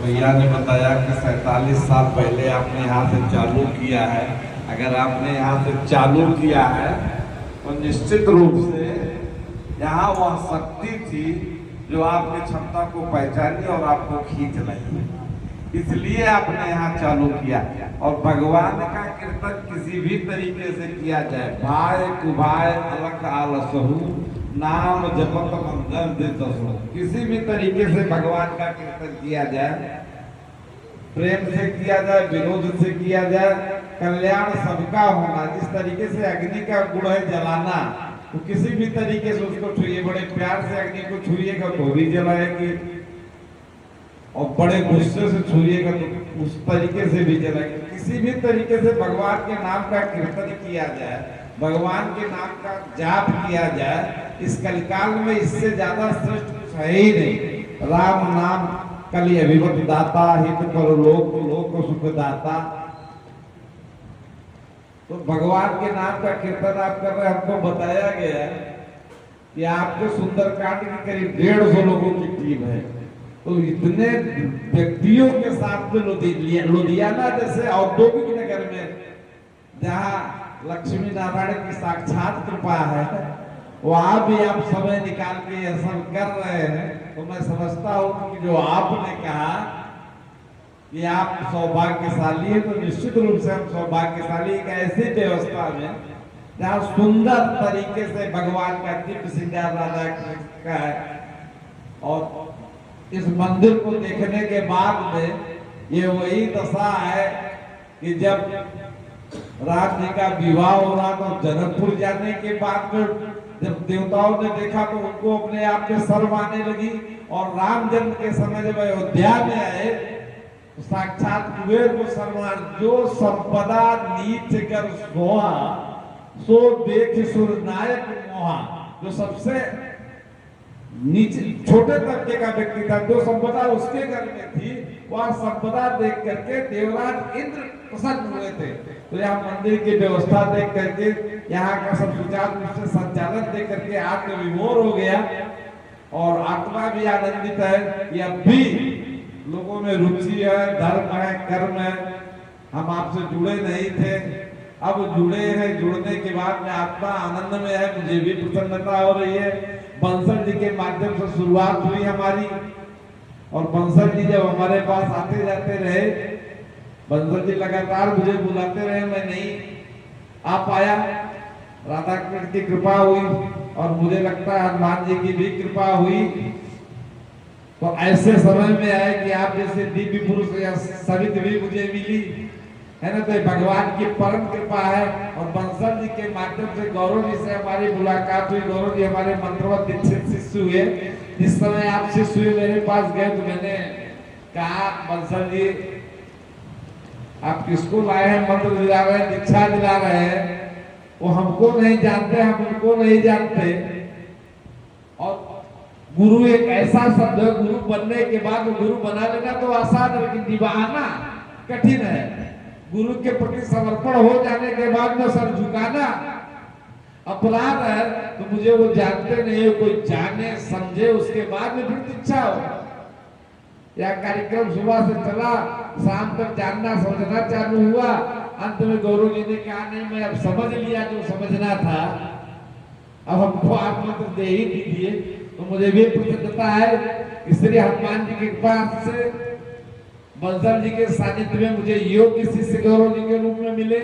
भैया ने बताया कि 47 साल पहले आपने यहाँ से चालू किया है। अगर आपने यहाँ से चालू किया है तो निश्चित रूप से यहाँ वह शक्ति थी जो आपकी क्षमता को पहचानी और आपको खींच लाई, इसलिए आपने यहाँ चालू किया। और भगवान का कीर्तन किसी भी तरीके से किया जाए, भाई कुभाई अलग आलसहु नाम जपत मंगल दे दसो, किसी भी तरीके से भगवान का कीर्तन किया जाए, प्रेम से किया जाए, विरोध से किया जाए, कल्याण सबका होना। जिस तरीके से अग्नि का गुण है जलाना, तो किसी भी तरीके से उसको छुइए, बड़े प्यार से अग्नि को छुइएगा तो भी जलाएगी, और बड़े गुस्से से छुइएगा तो उस तरीके से भी जलाएगी। किसी भी तरीके से भगवान के नाम का कीर्तन किया जाए, भगवान के नाम का जाप किया जाए, इस कलिकाल में इससे ज्यादा श्रेष्ठ कुछ है ही नहीं। राम नाम कलि अभिमत दाता, हित करो लोक लोक सुख दाता। तो भगवान के नाम का कीर्तन आप कर रहे हैं। हमको बताया गया कि आपके सुंदरकांड की करीब 150 लोगों की टीम है। तो इतने व्यक्तियों के साथ में लुधियाना जैसे औद्योगिक नगर में, जहाँ लक्ष्मी नारायण की साक्षात कृपा है, वहां भी आप समय निकाल के यह सब कर रहे हैं। तो मैं समझता हूँ कि जो आपने कहा कि आप सौभाग्यशाली है, तो निश्चित रूप से हम सौभाग्यशाली एक ऐसी व्यवस्था में जहाँ सुंदर तरीके से भगवान का दिव्य श्रृंगार राधा कृष्ण का है। और इस मंदिर को देखने के बाद में ये वही दशा है कि जब राम जी का विवाह हो रहा तो जनकपुर जाने के बाद में जब देवताओं ने देखा तो उनको अपने आप में शर्म आने लगी, और राम जन्म के समय जब अयोध्या में आए तो साक्षात कुबेर को शर्मा, जो संपदा नीच कर सोहा सो देख सुर नायक मोहा। जो सबसे नीचे छोटे तबके का व्यक्ति था, जो संपदा उसके घर में थी, वह संपदा देख करके देवराज इंद्र प्रसन्न हुए थे। तो यहाँ मंदिर की व्यवस्था देख करके, यहाँ का सब सुचारू रूप से संचालन देख करके आत्म विभोर हो गया, और आत्मा भी आनंदित है कि अब भी लोगों में रुचि है, धर्म है, कर्म है। हम आपसे जुड़े नहीं थे, अब जुड़े हैं। जुड़ने के बाद में आत्मा आनंद में है, मुझे भी प्रसन्नता हो रही है। बंसल जी के माध्यम से शुरुआत हुई हमारी, और बंसल जी जब हमारे पास आते जाते रहे, बंसल जी लगातार मुझे बुलाते रहे, मैं नहीं आ पाया। राधा कृष्ण की कृपा हुई, और मुझे लगता है हनुमान जी की भी कृपा हुई। तो ऐसे समय में आए कि आप जैसे दिव्य पुरुष या सवित भी मुझे मिली है ना, तो भगवान की परम कृपा है। और बंसल जी के माध्यम से गौरव जी से हमारी मुलाकात हुई। गौरव जी हमारे मंत्रवत दीक्षित शिष्य हुए। जिस समय आप शिष्य हुए मेरे पास गए तो मैंने कहा, बंसल जी आप किसको लाए हैं, मंत्र दिला रहे हैं, दीक्षा दिला रहे हैं, वो हमको नहीं जानते, हम उनको नहीं जानते। और गुरु एक ऐसा शब्द है, गुरु बनने के बाद गुरु बना लेना तो आसान है, लेकिन निभाना कठिन है। गुरु के प्रति समर्पण हो जाने के बाद में सर झुकाना अपराध है। तो मुझे वो जानते नहीं है, कोई जाने समझे उसके बाद में फिर दीक्षा हो। यह कार्यक्रम सुबह से चला, शाम तक जानना समझना चालू हुआ। अंत में गौरव जी ने कहा, नहीं मैं अब समझ लिया जो समझना था, अब हमको आप मंत्र दे ही दीजिए। तो मुझे भी प्रसन्नता है कि श्री हनुमान जी की कृपा से बंसल जी के सानिध्य में मुझे योग्य शिष्य गौरव जी के रूप में मिले,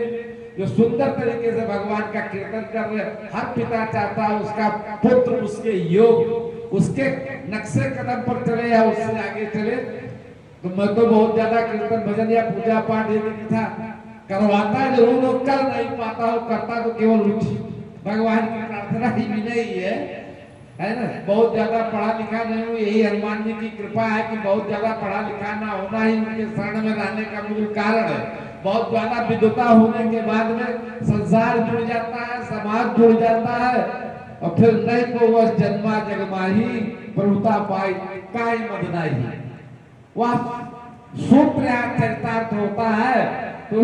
जो सुंदर तरीके से भगवान का कीर्तन कर रहे। हर पिता चाहता है उसका पुत्र उसके योग, उसके नक्शे कदम पर चले या उससे आगे चले। तो मैं तो बहुत ज्यादा कीर्तन भजन या पूजा पाठ ये नहीं था, करवाता जरूर हो, कर नहीं पाता हो, करता तो केवल रुचि भगवान की प्रार्थना ही भी नहीं है ना। बहुत ज्यादा पढ़ा लिखा नहीं हूँ, यही हनुमान जी की कृपा है कि बहुत ज्यादा पढ़ा लिखा ना होना ही उनके शरण में रहने का मूल कारण है। बहुत ज्यादा विद्वता होने के बाद में संसार जुड़ जाता है, समाज जुड़ जाता है, और फिर नहीं को वह जन्मा जगमाही प्रभुता पाई काई मदनाही, वह सूत्र चरितार्थ होता है। तो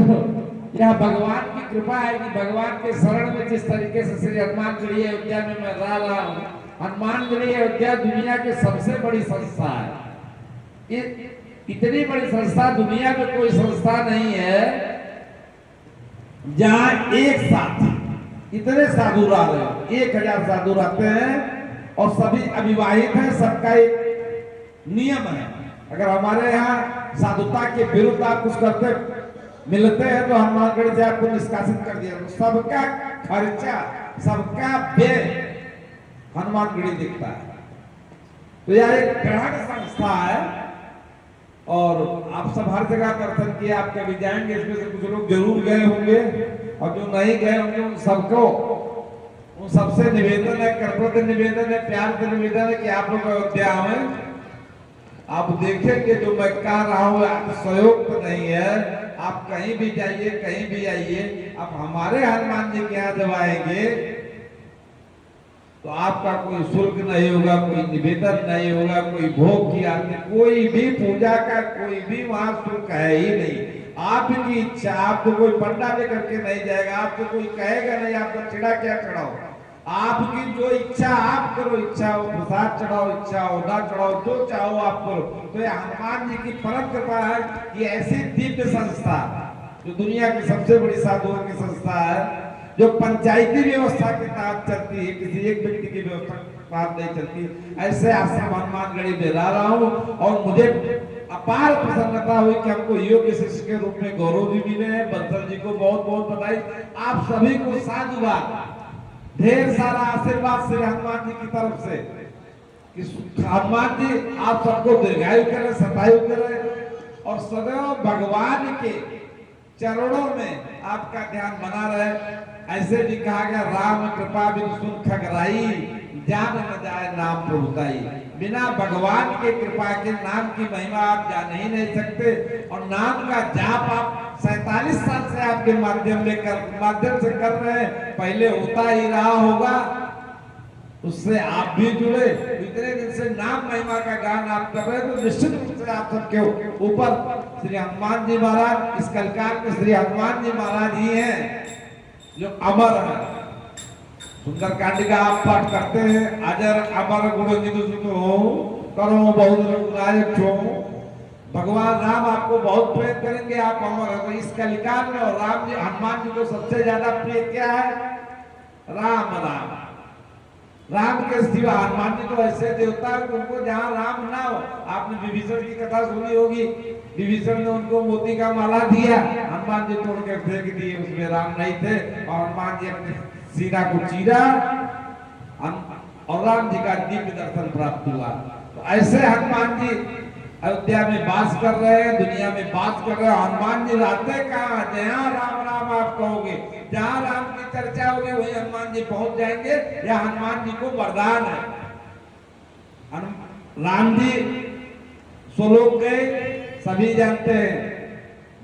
यह भगवान की कृपा है कि भगवान के शरण में जिस तरीके से श्री हनुमान गढ़ी अयोध्या में मैं रहा हूँ। हनुमान गढ़ी अयोध्या दुनिया की सबसे बड़ी संस्था है। इतनी बड़ी संस्था, दुनिया में कोई संस्था नहीं है जहां एक साथ इतने साधु रह रहे हैं। 1000 साधु रहते हैं और सभी अविवाहित हैं। सबका एक नियम है, अगर हमारे यहाँ साधुता के विरुद्ध आप कुछ करते मिलते हैं तो हनुमानगढ़ी से आपको निष्कासित कर दिया। सबका खर्चा, सबका व्यय हनुमानगढ़ी दिखता है। तो यह एक ग्रहण संस्था है और आप सब हर जगह दर्शन किए, आप कभी जाएंगे, इसमें से कुछ लोग जरूर गए होंगे और जो नहीं गए होंगे उन सबको, उन सबसे निवेदन है, कर्तव्य निवेदन है, प्यार से निवेदन है कि आप लोग अयोध्या में आप देखेंगे जो मैं कह रहा हूँ सहयोग तो नहीं है। आप कहीं भी जाइए, कहीं भी आइए, आप हमारे हनुमान जी के यहाँ जब आएंगे तो आपका कोई शुल्क नहीं होगा, कोई निवेदन नहीं होगा, कोई भोग की आरती, कोई भी पूजा का कोई भी वहां शुल्क है ही नहीं। आपकी इच्छा, आपको कोई पंडा लेकर के नहीं जाएगा, आपको कोई कहेगा नहीं आप दक्षिणा क्या चढ़ाओ। आपकी जो इच्छा आप करो, इच्छा हो प्रसाद चढ़ाओ, इच्छा हो ना चढ़ाओ, जो चाहो आप करो। तो ये हनुमान जी की परम कृपा है कि ऐसी दिव्य संस्था जो दुनिया की सबसे बड़ी साधुओं की संस्था है, जो पंचायती व्यवस्था के तहत चलती है, किसी एक व्यक्ति की व्यवस्था के तहत नहीं चलती, ऐसे आश्रम हनुमानगढ़ी में रह रहा हूँ और मुझे अपार प्रसन्नता हुई कि हमको योग्य शिष्य के रूप में गौरव जी मिले हैं। बंसल जी को बहुत बहुत बधाई। आप सभी को साधुवाद, ढेर सारा आशीर्वाद श्री हनुमान जी की तरफ से कि हनुमान जी आप सबको दीर्घायु करें, शतायु करें और सदैव भगवान के चरणों में आपका ध्यान बना रहे। ऐसे भी कहा गया, राम कृपा बिन सुन खगराई, जान न जाए नाम प्रभुताई। बिना भगवान के कृपा के नाम की महिमा आप जान ही नहीं सकते। और नाम का जाप आप 47 साल से आपके माध्यम से कर रहे हैं, पहले होता ही रहा होगा, उससे आप भी जुड़े। इतने दिन से नाम महिमा का गान आप कर रहे हैं तो निश्चित रूप से आप सबके ऊपर श्री हनुमान जी महाराज, इस कलकाल में श्री हनुमान जी महाराज ही हैं जो अमर है। सुंदरकांड का आप पाठ करते हैं, अजर अमर गुण निगुण हो, करो बहुत रघुनायक छो। भगवान राम आपको बहुत प्रेम करेंगे, आप अमर है। तो इस कलिकाल में और राम जी, हनुमान जी को सबसे ज्यादा प्रिय क्या है? राम राम। राम के सिवा हनुमान जी तो ऐसे देवता है उनको जहाँ राम ना हो। आपने विभीषण की कथा सुनी होगी, विभीषण ने उनको मोती का माला दिया, हनुमान जी तोड़ के फेंक दिए, उसमें राम नहीं थे और हनुमान जी अपने सीना को चीरा और राम जी का दिव्य दर्शन प्राप्त हुआ। तो ऐसे हनुमान जी अयोध्या में वास कर रहे हैं, दुनिया में वास कर रहे हैं। हनुमान जी रहते कहाँ? जहाँ राम राम आप कहोगे, जहाँ राम की चर्चा होगी वही हनुमान जी पहुंच जाएंगे। यह हनुमान जी को वरदान है। राम जी स्वलोक गए, सभी जानते हैं,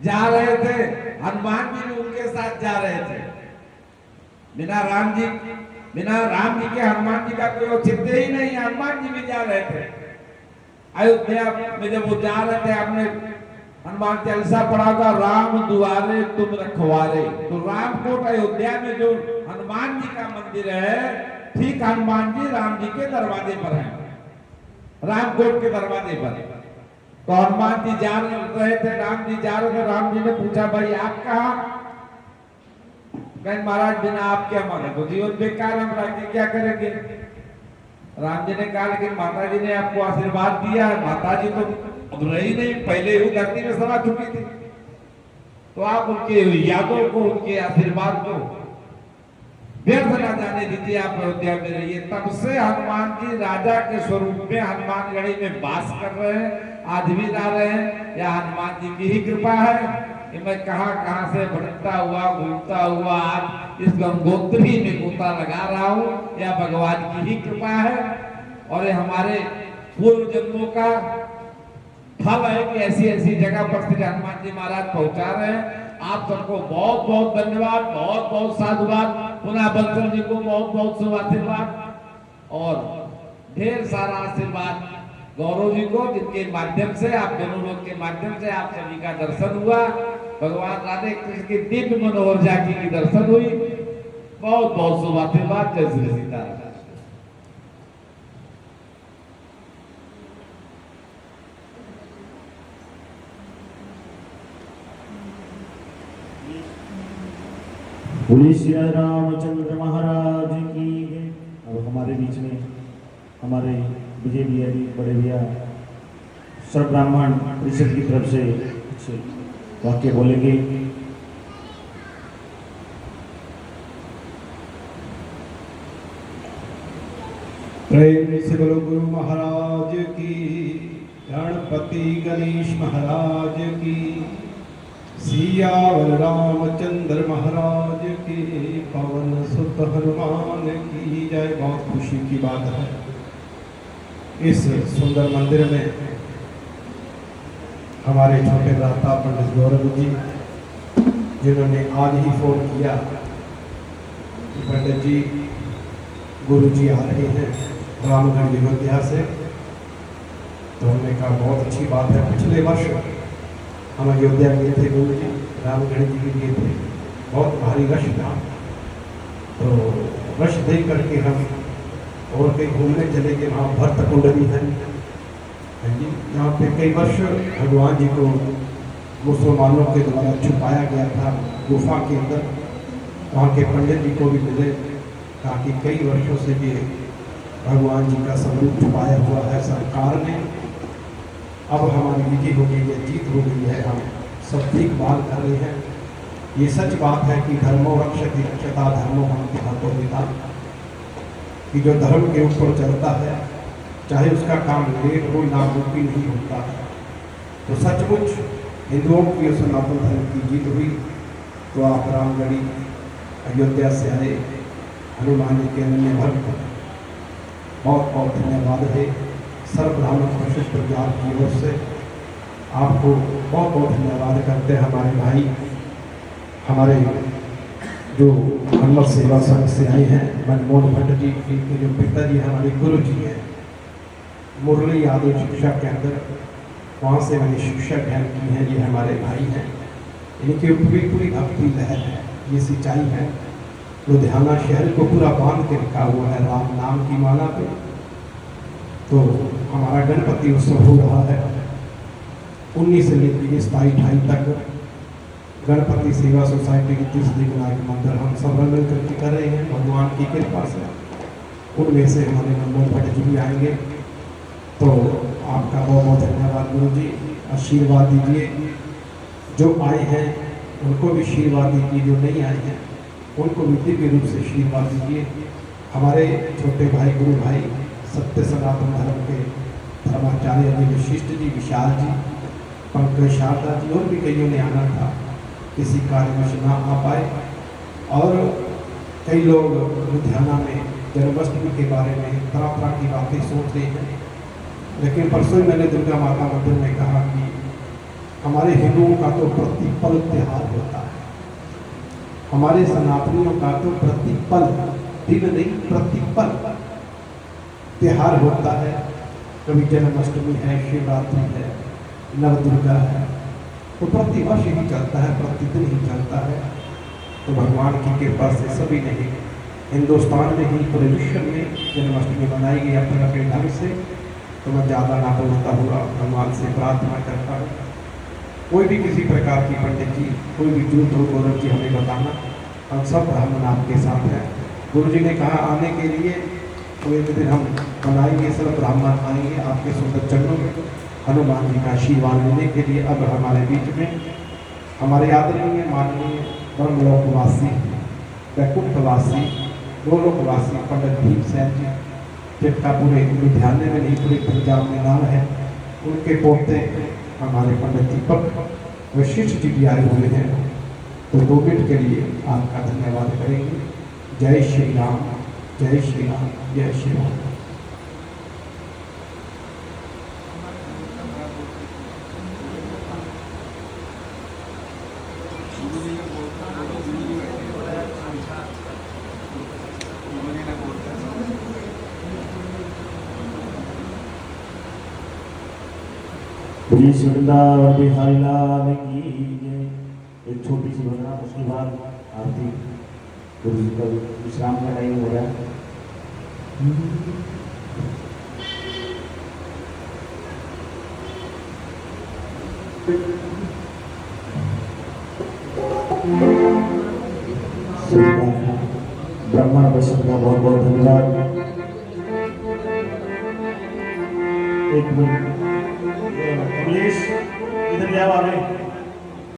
जा रहे थे, हनुमान जी भी उनके साथ जा रहे थे। बिना राम जी के हनुमान जी का कोई औचित्य ही नहीं, हनुमान जी भी जा रहे थे। अयोध्या में जब वो जा रहे थे, आपने हनुमान चालीसा पढ़ा होगा, राम दुआरे तुम रखवारे। तो रामकोट अयोध्या में जो हनुमान जी का मंदिर है, ठीक हनुमान जी राम जी के दरवाजे पर है, रामकोट के दरवाजे पर। तो हनुमान जी जा रहे थे, राम जी जा रहे थे। राम जी ने पूछा, भाई आप कहाँ? कहीं महाराज बिना आपके हमारे तो जीवन बेकार, हम रह के क्या करेंगे? राम जी ने कहा, लेकिन माता जी ने आपको आशीर्वाद दिया है। माता जी तो अब रही नहीं, पहले ही धरती में समा चुकी थी, तो आप उनके यादों को, उनके आशीर्वाद को व्यर्थ न जाने दीजिए, आप अयोध्या में रहिए। तब से हनुमान जी राजा के स्वरूप में हनुमानगढ़ी में वास कर रहे हैं, आज भी रह रहे हैं। यह हनुमान जी की ही कृपा है कि मैं कहां से भटकता हुआ, घूमता हुआ आज इस गंगोत्री में गोता लगा रहा हूँ। यह भगवान की ही कृपा है और ये हमारे पूर्व जन्मों का फल है कि ऐसी ऐसी जगह पर श्री हनुमान जी महाराज पहुंचा रहे हैं। आप सबको बहुत बहुत धन्यवाद, बहुत बहुत साधुवाद। पुनः बंसल जी को बहुत बहुत शुभ आशीर्वाद और ढेर सारा आशीर्वाद गौरव जी को, जिनके माध्यम से, आप दोनों लोग के माध्यम से आप सभी का दर्शन हुआ। भगवान राधे कृष्ण की दिव्य मनोहर झांकी की दर्शन हुई। बहुत बहुत शुभ आशीर्वाद। जय श्री सीताराम। बोलिए श्री रामचंद्र महाराज की जय। अब हमारे बीच में हमारे विजय भैया जी, बड़े भैया सर्व ब्राह्मण परिषद की तरफ से कुछ वाक्य बोलेंगे। प्रेम से बोलो गुरु महाराज की, गणपति गणेश महाराज की, सियावर रामचंद्र महाराज की, पवन सुत हनुमान की जय। बहुत खुशी की बात है, इस सुंदर मंदिर में हमारे छोटे भ्राता पंडित गौरव जी, जिन्होंने आज ही फोन किया कि पंडित जी गुरु जी आ रहे हैं रामगढ़ अयोध्या से, तो हमने कहा बहुत अच्छी बात है। पिछले वर्ष हम अयोध्या गए थे, गुरु जी रामगढ़ जी भी गए थे, बहुत भारी रश था। तो रश देख करके हम और कहीं घूमने चले गए, वहाँ भरत कुंड भी है जी, यहाँ पे कई वर्ष भगवान जी को मुसलमानों के द्वारा छुपाया गया था गुफा के अंदर। वहाँ के पंडित जी को भी मिले, ताकि कई वर्षों से ये भगवान जी का स्वरूप छुपाया हुआ है सरकार ने। अब हमारी विजय हो गई है, जीत हो गई है, हम सब देखभाल कर रहे हैं। ये सच बात है कि धर्मो रक्षति रक्षता धर्मो हमति हाथों पिता, कि जो धर्म के ऊपर चलता है चाहे उसका काम लेट हो नामुमकिन नहीं होता है। तो सचमुच हिंदुओं की और सनातन धर्म की जीत हुई। तो आप रामगढ़ी अयोध्या से आए हनुमान जी के अनन्य भक्त, बहुत बहुत धन्यवाद है। सर्व ब्राह्मण परिषद परिवार की ओर से आपको बहुत बहुत धन्यवाद करते हैं। हमारे भाई, हमारे जो हनुमत सेवा संघ से आए हैं मनमोहन भट्ट जी, इनके जो पिताजी हमारे गुरु जी हैं मुरली यादव शिक्षा केंद्र, वहाँ से मैंने शिक्षा ग्रहण की है। ये हमारे भाई हैं, इनकी पूरी भक्ति लहर है, ये सिंचाई है। लुधियाना शहर को पूरा बांध के रखा हुआ है राम नाम की माला पे। तो हमारा गणपति उत्सव हो रहा है 19 से लेकर 27-28 तक। गणपति सेवा सोसाइटी की 30 विनायक मंदिर हम सब मिल करके कर रहे हैं भगवान की कृपा से। उनमें से हमारे मनमोहन भट्ट जी भी आएंगे। तो आपका बहुत बहुत धन्यवाद गुरु जी, आशीर्वाद दीजिए। जो आए हैं उनको भी आशीर्वाद दीजिए, जो नहीं आए हैं उनको भी दिव्य रूप से आशीर्वाद दीजिए। हमारे छोटे भाई गुरु भाई सत्य सनातन धर्म के धर्माचार्य जी वशिष्ठ जी, विशाल जी, पंकज शारदा जी और भी कईयों ने आना था, किसी कारणवश ना आ पाए। और कई लोग लुधियाना में जन्माष्टमी के बारे में तरह तरह की बातें सोच रहे हैं। लेकिन परसों मैंने दुर्गा माता मंदिर में कहा कि हमारे हिंदुओं का तो प्रतिपल त्योहार होता है, हमारे सनातनियों का तो प्रतिपल, दिन नहीं प्रतिपल त्योहार होता है। कभी जन्माष्टमी है, शिवरात्रि है, नवदुर्गा है, तो प्रतिवर्ष ही चलता है, प्रतिदिन ही चलता है। तो भगवान की कृपा से सभी नहीं हिंदुस्तान में ही पूरे विश्व में जन्माष्टमी मनाई गई अपने अपने ढंग से। तो मैं ज़्यादा ना बोलता हुआ भगवान से प्रार्थना करता हूँ, कोई भी किसी प्रकार की पंडित जी कोई भी जूत हो गौरव जी हमें बताना, हम सब ब्राह्मण आपके साथ हैं। गुरु जी ने कहा आने के लिए, तो एक दिन हम बनाएंगे, सब ब्राह्मण आएंगे आपके सुंदर चरणों में हनुमान जी का आशीर्वाद लेने के लिए। अब हमारे बीच में हमारे आदरणीय माननीय ब्रह्मलोकवासी, वैकुंठवासी, गोलोकवासी पंडित भीमसेन जी, जिनका पूरे लुधियाने में नहीं पूरे पंजाब में नाम है, उनके पोते हमारे पंडित दीपक वशिष्ठ जी भी आए हुए हैं। तो 2 मिनट के लिए आपका धन्यवाद करेंगे। जय श्री राम, जय श्री राम, जय श्री राम। बोलिए वृंदावन बिहारी लाल की जय। एक छोटी सी भजना, उसके बाद आरती। गुरु जी का विश्राम का टाइम हो रहा है। सभी का ब्राह्मण परिषद का बहुत बहुत धन्यवाद। एक मिनट कमलेश इधर क्या आ रहे